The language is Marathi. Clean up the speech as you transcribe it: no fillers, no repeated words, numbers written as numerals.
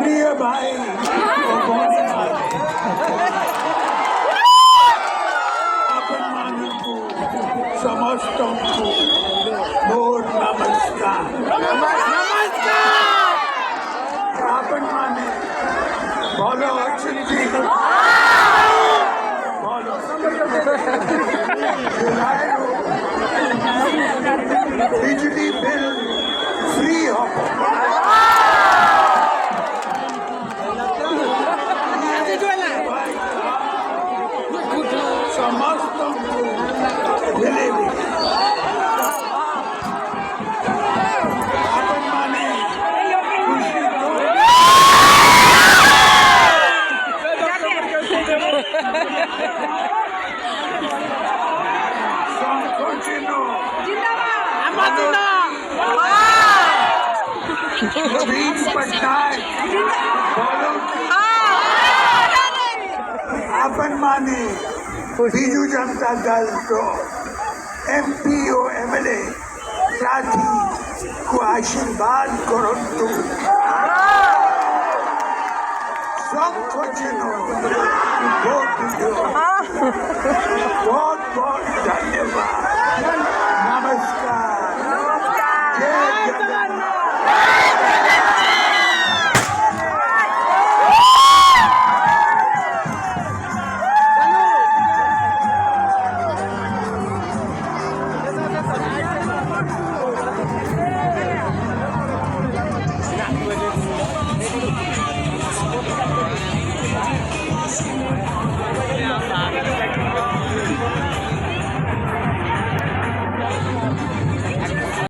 प्रिय भाई आपण मानवू समस्तଙ୍କୁ मोर नमस्कार आपण माने ଭଲ ଅଛନ୍ତି ଭଲ बिजली बिल फ्री হব ସମସ୍ତଙ୍କୁ ମିଳିବି ଆପଣମାନେ ଖୁସି ସଂକୋଚିତ नवीन पटनायक आपण माने बिजू जनता दल को एमपी और एमएलए साथी को आशीर्वाद करंतु संकोचन बहुत बहुत धन्यवाद।